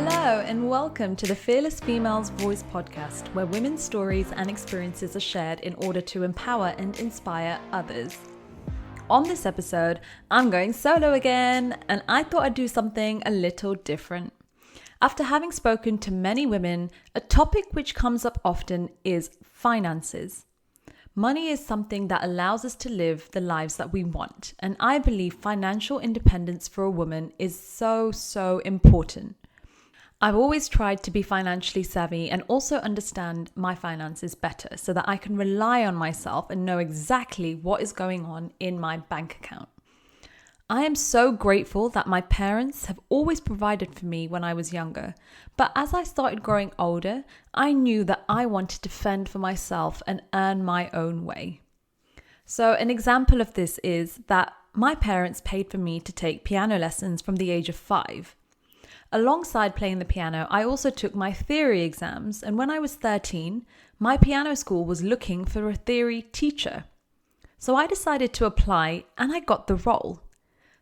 Hello and welcome to the Fearless Females Voice podcast, where women's stories and experiences are shared in order to empower and inspire others. On this episode, I'm going solo again, and I thought I'd do something a little different. After having spoken to many women, a topic which comes up often is finances. Money is something that allows us to live the lives that we want, and I believe financial independence for a woman is so important. I've always tried to be financially savvy and also understand my finances better so that I can rely on myself and know exactly what is going on in my bank account. I am so grateful that my parents have always provided for me when I was younger, but as I started growing older, I knew that I wanted to fend for myself and earn my own way. So an example of this is that my parents paid for me to take piano lessons from the age of 5. Alongside playing the piano, I also took my theory exams, and when I was 13, my piano school was looking for a theory teacher. So I decided to apply and I got the role.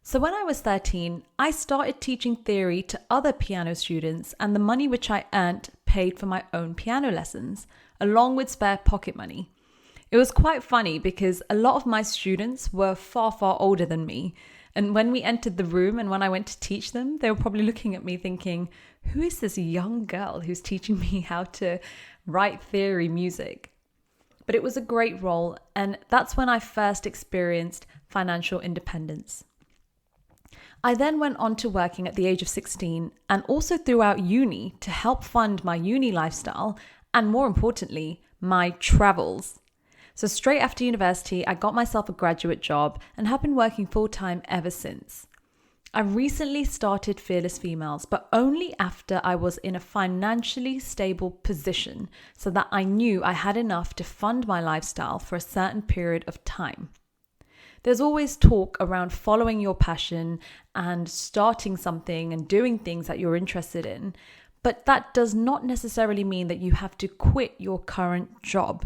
So when I was 13, I started teaching theory to other piano students, and the money which I earned paid for my own piano lessons, along with spare pocket money. It was quite funny because a lot of my students were far older than me. And when we entered the room and when I went to teach them, they were probably looking at me thinking, who is this young girl who's teaching me how to write theory music? But it was a great role, and that's when I first experienced financial independence. I then went on to working at the age of 16 and also throughout uni to help fund my uni lifestyle and, more importantly, my travels. So straight after university, I got myself a graduate job and have been working full-time ever since. I recently started Fearless Females, but only after I was in a financially stable position so that I knew I had enough to fund my lifestyle for a certain period of time. There's always talk around following your passion and starting something and doing things that you're interested in, but that does not necessarily mean that you have to quit your current job.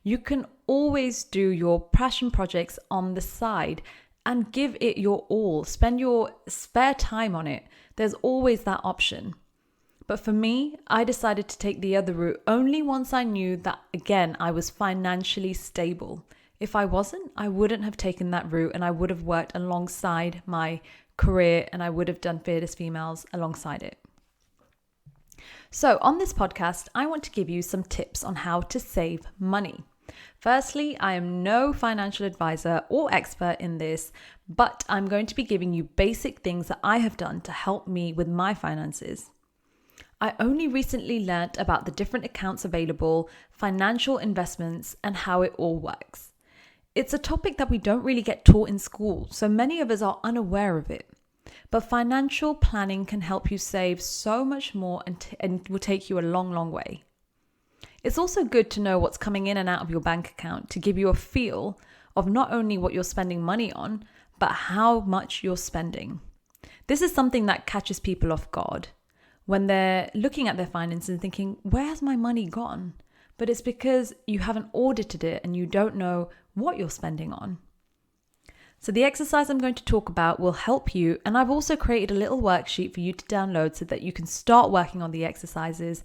You can always do your passion projects on the side and give it your all. Spend your spare time on it. There's always that option. But for me, I decided to take the other route only once I knew that, again, I was financially stable. If I wasn't, I wouldn't have taken that route, and I would have worked alongside my career, and I would have done Fearless Females alongside it. So on this podcast, I want to give you some tips on how to save money. Firstly, I am no financial advisor or expert in this, but I'm going to be giving you basic things that I have done to help me with my finances. I only recently learnt about the different accounts available, financial investments, and how it all works. It's a topic that we don't really get taught in school, so many of us are unaware of it. But financial planning can help you save so much more and will take you a long way. It's also good to know what's coming in and out of your bank account to give you a feel of not only what you're spending money on, but how much you're spending. This is something that catches people off guard when they're looking at their finances and thinking, where has my money gone? But it's because you haven't audited it and you don't know what you're spending on. So the exercise I'm going to talk about will help you, and I've also created a little worksheet for you to download so that you can start working on the exercises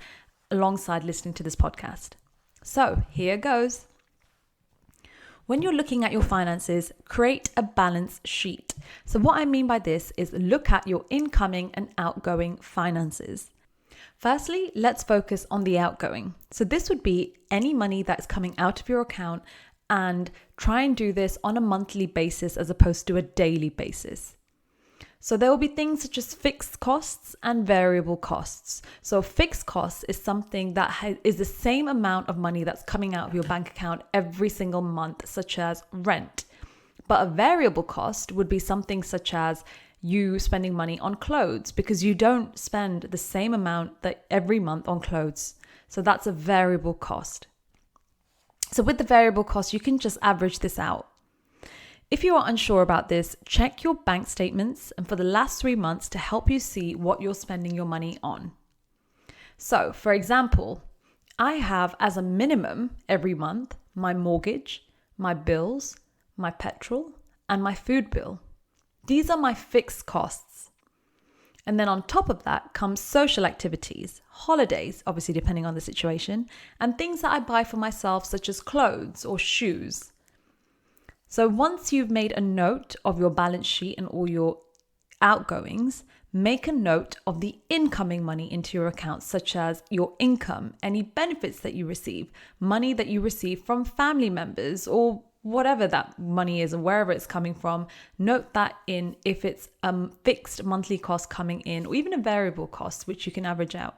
alongside listening to this podcast. So here goes. When you're looking at your finances, create a balance sheet. So what I mean by this is look at your incoming and outgoing finances. Firstly, let's focus on the outgoing. So this would be any money that's coming out of your account, and try and do this on a monthly basis as opposed to a daily basis. So there will be things such as fixed costs and variable costs. So fixed costs is something that is the same amount of money that's coming out of your bank account every single month, such as rent. But a variable cost would be something such as you spending money on clothes, because you don't spend the same amount that every month on clothes. So that's a variable cost. So with the variable cost, you can just average this out. If you are unsure about this, check your bank statements and for the last 3 months to help you see what you're spending your money on. So, for example, I have as a minimum every month my mortgage, my bills, my petrol, and my food bill. These are my fixed costs. And then on top of that comes social activities, holidays, obviously depending on the situation, and things that I buy for myself, such as clothes or shoes. So once you've made a note of your balance sheet and all your outgoings, make a note of the incoming money into your account, such as your income, any benefits that you receive, money that you receive from family members, or whatever that money is and wherever it's coming from. Note that in if it's a fixed monthly cost coming in, or even a variable cost, which you can average out.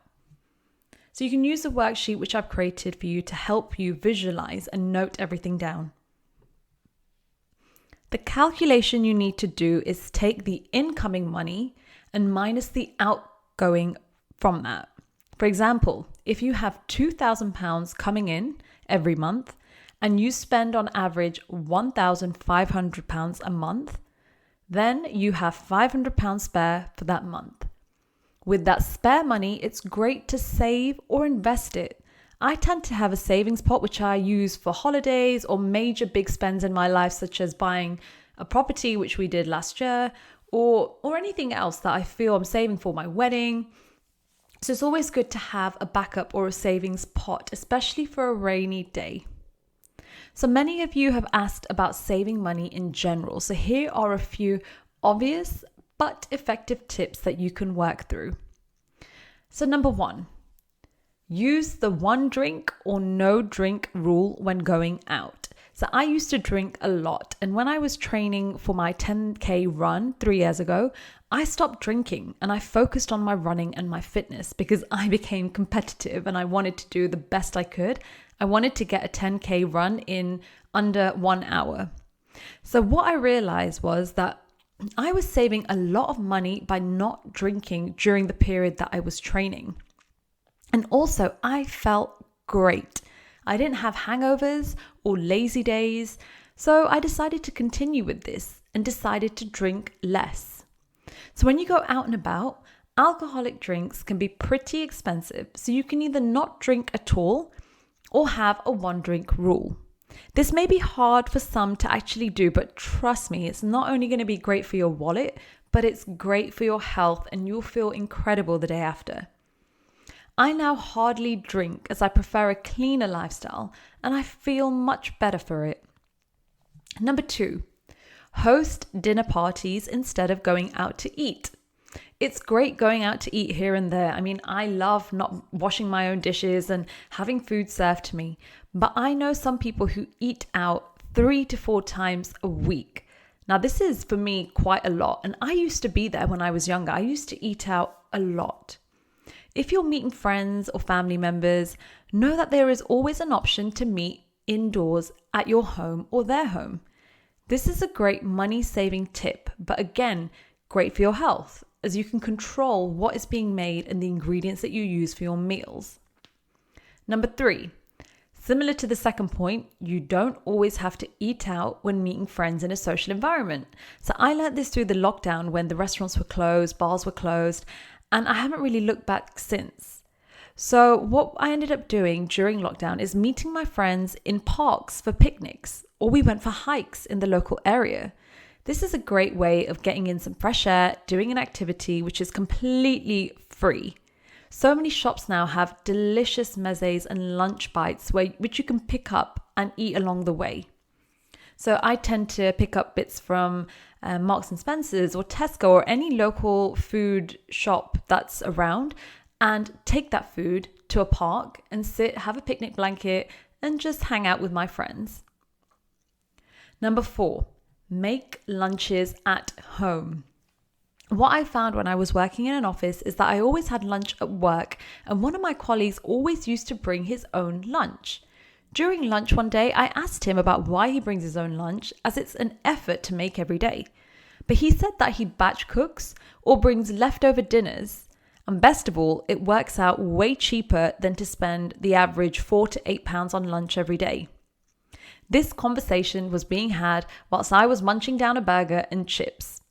So you can use the worksheet which I've created for you to help you visualize and note everything down. The calculation you need to do is take the incoming money and minus the outgoing from that. For example, if you have £2,000 coming in every month and you spend on average £1,500 a month, then you have £500 spare for that month. With that spare money, it's great to save or invest it. I tend to have a savings pot which I use for holidays or major big spends in my life, such as buying a property, which we did last year, or anything else that I feel I'm saving for, my wedding. So it's always good to have a backup or a savings pot, especially for a rainy day. So many of you have asked about saving money in general. So here are a few obvious but effective tips that you can work through. So number 1, use the one drink or no drink rule when going out. So I used to drink a lot. And when I was training for my 10K run 3 years ago, I stopped drinking and I focused on my running and my fitness because I became competitive and I wanted to do the best I could. I wanted to get a 10K run in under 1 hour. So what I realized was that I was saving a lot of money by not drinking during the period that I was training. And also, I felt great. I didn't have hangovers or lazy days. So I decided to continue with this and decided to drink less. So when you go out and about, alcoholic drinks can be pretty expensive. So you can either not drink at all or have a one drink rule. This may be hard for some to actually do, but trust me, it's not only going to be great for your wallet, but it's great for your health and you'll feel incredible the day after. I now hardly drink as I prefer a cleaner lifestyle and I feel much better for it. Number 2, host dinner parties instead of going out to eat. It's great going out to eat here and there. I mean, I love not washing my own dishes and having food served to me. But I know some people who eat out 3 to 4 times a week. Now, this is for me quite a lot. And I used to be there when I was younger. I used to eat out a lot. If you're meeting friends or family members, know that there is always an option to meet indoors at your home or their home. This is a great money-saving tip, but again, great for your health, as you can control what is being made and the ingredients that you use for your meals. Number 3, similar to the second point, you don't always have to eat out when meeting friends in a social environment. So I learned this through the lockdown when the restaurants were closed, bars were closed, and I haven't really looked back since. So what I ended up doing during lockdown is meeting my friends in parks for picnics, or we went for hikes in the local area. This is a great way of getting in some fresh air, doing an activity which is completely free. So many shops now have delicious mezes and lunch bites which you can pick up and eat along the way. So I tend to pick up bits from Marks and Spencer's or Tesco or any local food shop that's around and take that food to a park and sit, have a picnic blanket and just hang out with my friends. Number 4, make lunches at home. What I found when I was working in an office is that I always had lunch at work and one of my colleagues always used to bring his own lunch. During lunch one day, I asked him about why he brings his own lunch, as it's an effort to make every day. But he said that he batch cooks or brings leftover dinners. And best of all, it works out way cheaper than to spend the average £4 to £8 on lunch every day. This conversation was being had whilst I was munching down a burger and chips.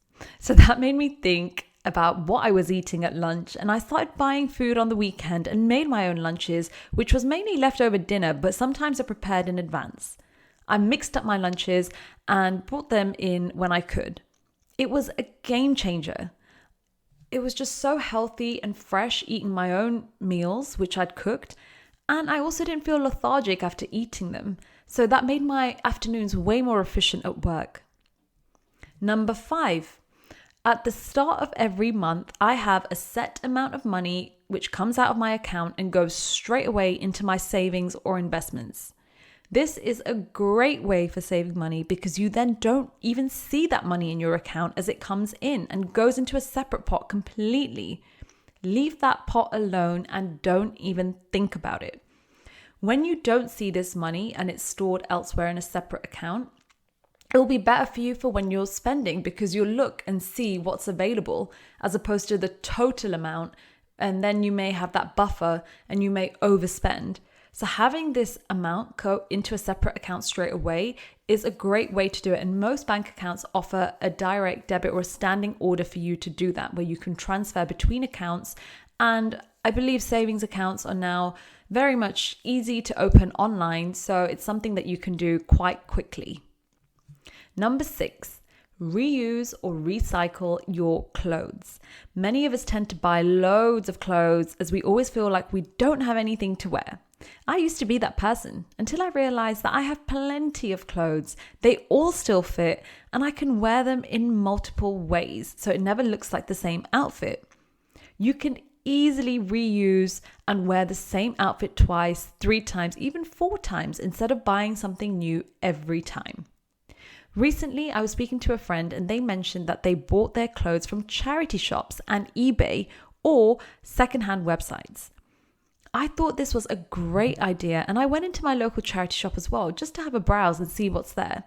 So that made me think about what I was eating at lunch, and I started buying food on the weekend and made my own lunches, which was mainly leftover dinner, but sometimes I prepared in advance. I mixed up my lunches and brought them in when I could. It was a game changer. It was just so healthy and fresh eating my own meals, which I'd cooked. And I also didn't feel lethargic after eating them. So that made my afternoons way more efficient at work. Number 5, at the start of every month, I have a set amount of money which comes out of my account and goes straight away into my savings or investments. This is a great way for saving money because you then don't even see that money in your account as it comes in and goes into a separate pot completely. Leave that pot alone and don't even think about it. When you don't see this money and it's stored elsewhere in a separate account, it will be better for you for when you're spending because you'll look and see what's available as opposed to the total amount, and then you may have that buffer and you may overspend. So having this amount go into a separate account straight away is a great way to do it. And most bank accounts offer a direct debit or a standing order for you to do that, where you can transfer between accounts. And I believe savings accounts are now very much easy to open online. So it's something that you can do quite quickly. Number 6, reuse or recycle your clothes. Many of us tend to buy loads of clothes as we always feel like we don't have anything to wear. I used to be that person until I realized that I have plenty of clothes. They all still fit and I can wear them in multiple ways, so it never looks like the same outfit. You can easily reuse and wear the same outfit twice, 3 times, even 4 times instead of buying something new every time. Recently, I was speaking to a friend and they mentioned that they bought their clothes from charity shops and eBay or secondhand websites. I thought this was a great idea and I went into my local charity shop as well just to have a browse and see what's there.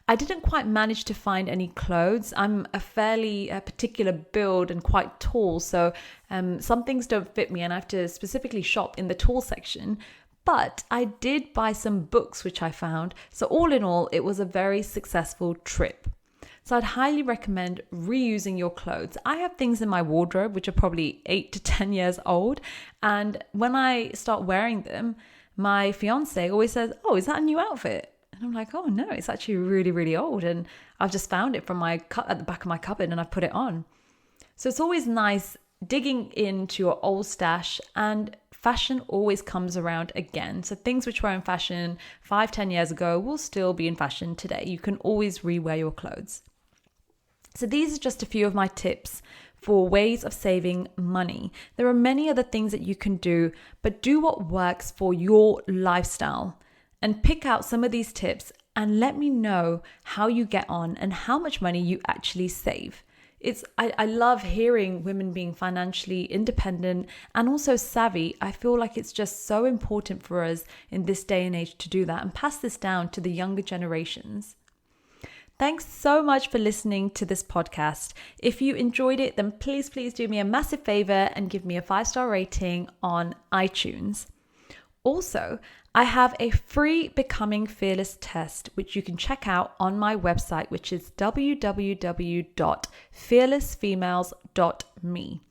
I didn't quite manage to find any clothes. I'm a fairly particular build and quite tall, so some things don't fit me and I have to specifically shop in the tall section. But I did buy some books which I found. So all in all, it was a very successful trip. So I'd highly recommend reusing your clothes. I have things in my wardrobe which are probably 8 to 10 years old. And when I start wearing them, my fiance always says, "Oh, is that a new outfit?" And I'm like, "Oh no, it's actually really, really old. And I've just found it from at the back of my cupboard and I've put it on." So it's always nice digging into your old stash, and fashion always comes around again. So things which were in fashion 5-10 years ago will still be in fashion today. You can always rewear your clothes. So these are just a few of my tips for ways of saving money. There are many other things that you can do, but do what works for your lifestyle and pick out some of these tips and let me know how you get on and how much money you actually save. I love hearing women being financially independent and also savvy. I feel like it's just so important for us in this day and age to do that and pass this down to the younger generations. Thanks so much for listening to this podcast. If you enjoyed it, then please do me a massive favor and give me a 5-star rating on iTunes. Also, I have a free Becoming Fearless test, which you can check out on my website, which is www.fearlessfemales.me.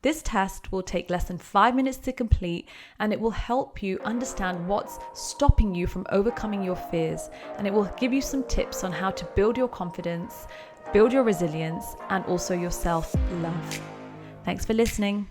This test will take less than 5 minutes to complete, and it will help you understand what's stopping you from overcoming your fears. And it will give you some tips on how to build your confidence, build your resilience, and also your self-love. Thanks for listening.